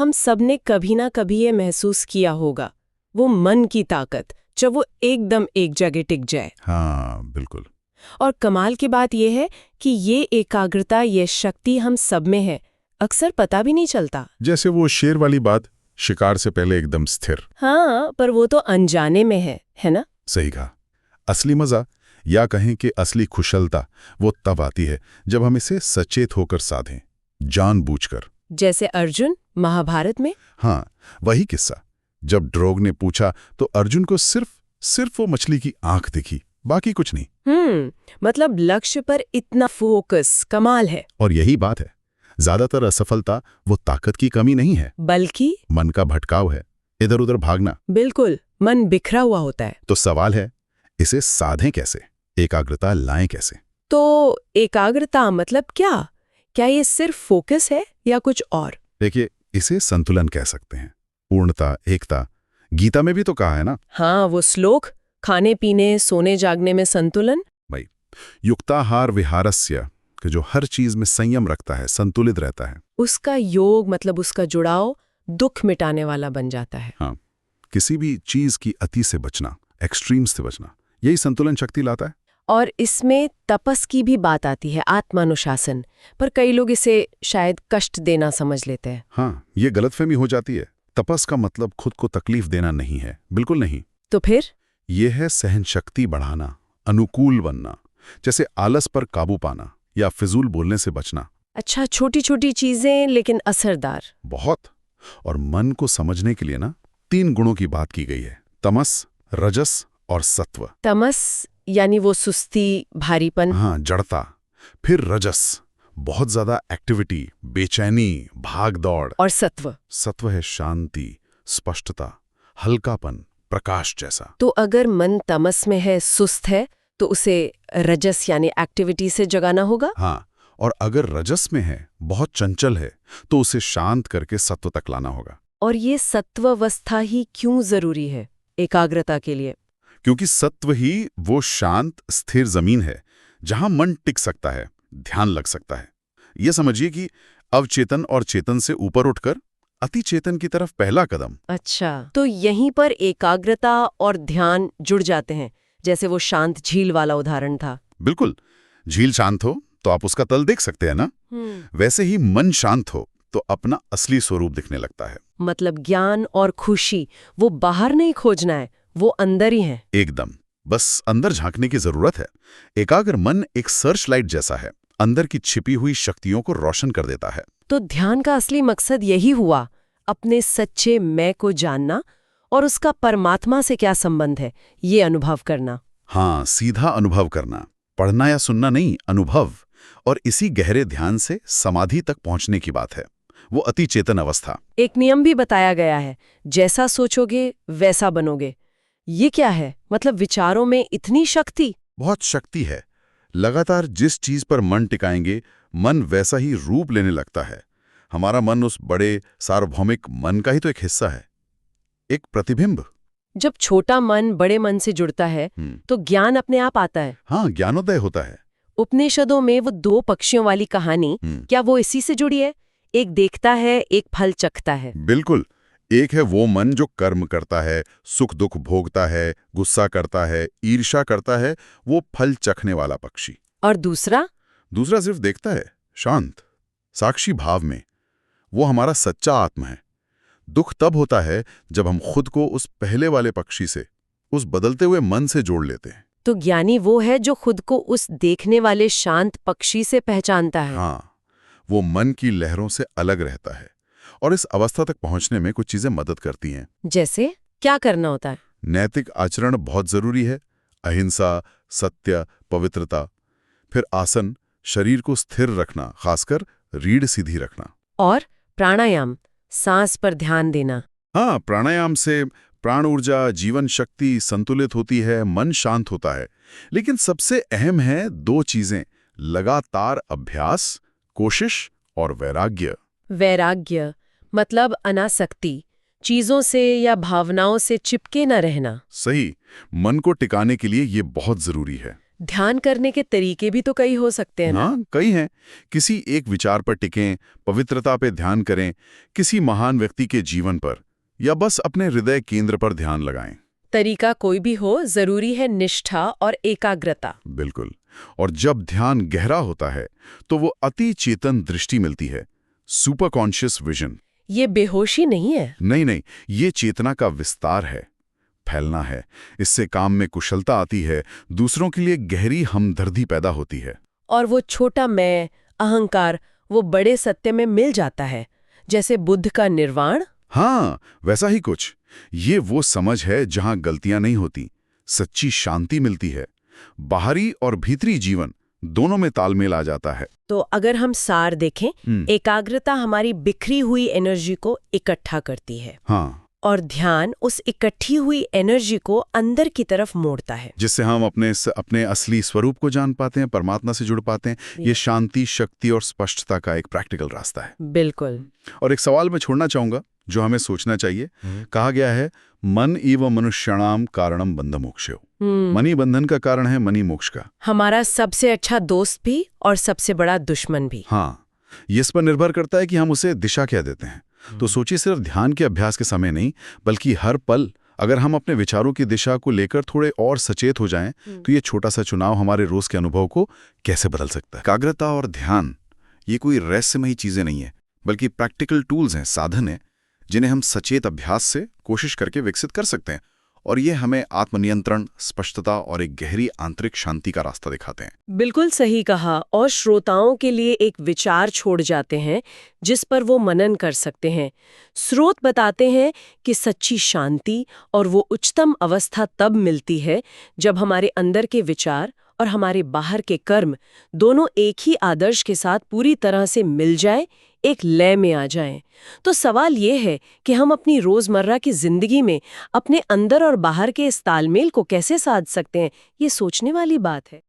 हम सब ने कभी ना कभी ये महसूस किया होगा, वो मन की ताकत जब वो एकदम एक जगह टिक जाए। हाँ बिल्कुल। और कमाल की बात यह है कि ये एकाग्रता, ये शक्ति हम सब में है, अक्सर पता भी नहीं चलता। जैसे वो शेर वाली बात, शिकार से पहले एकदम स्थिर। हाँ, पर वो तो अनजाने में है ना? सही कहा। असली मजा या कहें कि असली कुशलता वो तब आती है जब हम इसे सचेत होकर साधें, जानबूझकर। जैसे अर्जुन महाभारत में। हाँ, वही किस्सा। जब ड्रोग ने पूछा तो अर्जुन को सिर्फ वो मछली की आंख दिखी, बाकी कुछ नहीं। मतलब लक्ष्य पर इतना फोकस कमाल है। और यही बात है, ज्यादातर असफलता वो ताकत की कमी नहीं है, बल्कि मन का भटकाव है, इधर उधर भागना। बिल्कुल, मन बिखरा हुआ होता है। तो सवाल है, इसे साधें कैसे, एकाग्रता लाएं कैसे? तो एकाग्रता मतलब क्या? क्या ये सिर्फ फोकस है या कुछ और? देखिए, इसे संतुलन कह सकते हैं, पूर्णता, एकता। गीता में भी तो कहा है ना। हाँ, वो श्लोक, खाने पीने सोने जागने में संतुलन। भाई, युक्ताहार विहारस्य, कि जो हर चीज में संयम रखता है, संतुलित रहता है। उसका योग मतलब उसका जुड़ाव दुख मिटाने वाला बन जाता है। हाँ, किसी भी चीज की अति से बचना, एक्सट्रीम्स से बचना, यही संतुलन शक्ति लाता है। और इसमें तपस की भी बात आती है, आत्मानुशासन। पर कई लोग इसे शायद कष्ट देना समझ लेते हैं। हाँ, ये गलतफहमी हो जाती है। तपस का मतलब खुद को तकलीफ देना नहीं है, बिल्कुल नहीं। तो फिर ये है सहन शक्ति बढ़ाना, अनुकूल बनना, जैसे आलस पर काबू पाना या फिजूल बोलने से बचना। अच्छा, छोटी छोटी चीजें लेकिन असरदार। बहुत। और मन को समझने के लिए ना 3 गुणों की बात की गई है, तमस, रजस और सत्व। तमस यानी वो सुस्ती, भारीपन। हाँ, जड़ता। फिर रजस, बहुत ज्यादा एक्टिविटी, बेचैनी, भाग दौड़। और सत्व? सत्व है शांति, स्पष्टता, हल्कापन, प्रकाश जैसा। तो अगर मन तमस में है, सुस्त है, तो उसे रजस यानी एक्टिविटी से जगाना होगा। हाँ, और अगर रजस में है, बहुत चंचल है, तो उसे शांत करके सत्व तक लाना होगा। और ये सत्वावस्था ही क्यों जरूरी है एकाग्रता के लिए? क्योंकि सत्व ही वो शांत स्थिर जमीन है जहां मन टिक सकता है, ध्यान लग सकता है। ये समझिए कि अवचेतन और चेतन से ऊपर उठकर अति चेतन की तरफ पहला कदम। अच्छा, तो यहीं पर एकाग्रता और ध्यान जुड़ जाते हैं, जैसे वो शांत झील वाला उदाहरण था। बिल्कुल, झील शांत हो तो आप उसका तल देख सकते हैं ना। वैसे ही मन शांत हो तो अपना असली स्वरूप दिखने लगता है। मतलब ज्ञान और खुशी वो बाहर नहीं खोजना है, वो अंदर ही है। एकदम, बस अंदर झांकने की जरूरत है। एकाग्र मन एक सर्च लाइट जैसा है, अंदर की छिपी हुई शक्तियों को रोशन कर देता है। तो ध्यान का असली मकसद यही हुआ, अपने सच्चे मैं को जानना और उसका परमात्मा से क्या संबंध है, ये अनुभव करना। हाँ, सीधा अनुभव करना, पढ़ना या सुनना नहीं, अनुभव। और इसी गहरे ध्यान से समाधि तक पहुंचने की बात है, वो अति चेतन अवस्था। एक नियम भी बताया गया है, जैसा सोचोगे वैसा बनोगे। ये क्या है? मतलब विचारों में इतनी शक्ति? बहुत शक्ति है। लगातार जिस चीज पर मन टिकाएंगे, मन वैसा ही रूप लेने लगता है। हमारा मन उस बड़े सार्वभौमिक मन का ही तो एक हिस्सा है, एक प्रतिबिंब। जब छोटा मन बड़े मन से जुड़ता है तो ज्ञान अपने आप आता है। हाँ, ज्ञानोदय होता है। उपनिषदों में वो 2 पक्षियों वाली कहानी, क्या वो इसी से जुड़ी है? एक देखता है, एक फल चखता है। बिल्कुल। एक है वो मन जो कर्म करता है, सुख दुख भोगता है, गुस्सा करता है, ईर्ष्या करता है, वो फल चखने वाला पक्षी। और दूसरा? दूसरा सिर्फ देखता है, शांत, साक्षी भाव में। वो हमारा सच्चा आत्मा है। दुख तब होता है जब हम खुद को उस पहले वाले पक्षी से, उस बदलते हुए मन से जोड़ लेते हैं। तो ज्ञानी वो है जो खुद को उस देखने वाले शांत पक्षी से पहचानता है। हाँ, वो मन की लहरों से अलग रहता है। और इस अवस्था तक पहुंचने में कुछ चीजें मदद करती हैं। जैसे क्या करना होता है? नैतिक आचरण बहुत जरूरी है, अहिंसा, सत्य, पवित्रता। फिर आसन, शरीर को स्थिर रखना, खासकर रीढ़ सीधी रखना। और प्राणायाम, सांस पर ध्यान देना। हाँ, प्राणायाम से प्राण ऊर्जा, जीवन शक्ति संतुलित होती है, मन शांत होता है। लेकिन सबसे अहम है 2 चीजें, लगातार अभ्यास, कोशिश और वैराग्य। वैराग्य मतलब अनासक्ति, चीजों से या भावनाओं से चिपके न रहना। सही, मन को टिकाने के लिए ये बहुत जरूरी है। ध्यान करने के तरीके भी तो कई हो सकते हैं ना? हाँ, कई हैं। किसी एक विचार पर टिकें, पवित्रता पे ध्यान करें, किसी महान व्यक्ति के जीवन पर, या बस अपने हृदय केंद्र पर ध्यान लगाएं। तरीका कोई भी हो, जरूरी है निष्ठा और एकाग्रता। बिल्कुल। और जब ध्यान गहरा होता है तो वो अति चेतन दृष्टि मिलती है, सुपर कॉन्शियस विजन। ये बेहोशी नहीं है। नहीं, ये चेतना का विस्तार है, फैलना है। इससे काम में कुशलता आती है, दूसरों के लिए गहरी हमदर्दी पैदा होती है। और वो छोटा मैं, अहंकार, वो बड़े सत्य में मिल जाता है, जैसे बुद्ध का निर्वाण। हाँ, वैसा ही कुछ। ये वो समझ है जहां गलतियां नहीं होती, सच्ची शांति मिलती है, बाहरी और भीतरी जीवन दोनों में तालमेल आ जाता है। तो अगर हम सार देखें, एकाग्रता हमारी बिखरी हुई एनर्जी को इकट्ठा करती है। हाँ, और ध्यान उस इकट्ठी हुई एनर्जी को अंदर की तरफ मोड़ता है, जिससे हम अपने असली स्वरूप को जान पाते हैं, परमात्मा से जुड़ पाते हैं। ये शांति, शक्ति और स्पष्टता का एक प्रैक्टिकल रास्ता है। बिल्कुल। और एक सवाल मैं छोड़ना चाहूंगा जो हमें सोचना चाहिए। कहा गया है, मन इव मनुष्याणाम कारणम बंध मोक्षो। मनी बंधन का कारण है मनी मोक्ष का। हमारा सबसे अच्छा दोस्त भी और सबसे बड़ा दुश्मन भी। हाँ, ये इस पर निर्भर करता है कि हम उसे दिशा क्या देते हैं। तो सोचिए, सिर्फ ध्यान के अभ्यास के समय नहीं, बल्कि हर पल अगर हम अपने विचारों की दिशा को लेकर थोड़े और सचेत हो जाएं, तो ये छोटा सा चुनाव हमारे रोज के अनुभव को कैसे बदल सकता है। एकाग्रता और ध्यान ये कोई रहस्यमयी चीजें नहीं है, बल्कि प्रैक्टिकल टूल्स हैं, साधन हैं, जिन्हें हम सचेत अभ्यास से कोशिश करके विकसित कर सकते हैं। और ये हमें आत्मनियंत्रण, स्पष्टता और एक गहरी आंतरिक शांति का रास्ता दिखाते हैं। बिल्कुल सही कहा। और श्रोताओं के लिए एक विचार छोड़ जाते हैं जिस पर वो मनन कर सकते हैं। स्रोत बताते हैं कि सच्ची शांति और वो उच्चतम अवस्था तब मिलती है जब हमारे अंदर के विचार और हमारे बाहर के कर्म दोनों एक ही आदर्श के साथ पूरी तरह से मिल जाए, एक लय में आ जाएं। तो सवाल ये है कि हम अपनी रोजमर्रा की जिंदगी में अपने अंदर और बाहर के इस तालमेल को कैसे साध सकते हैं। ये सोचने वाली बात है।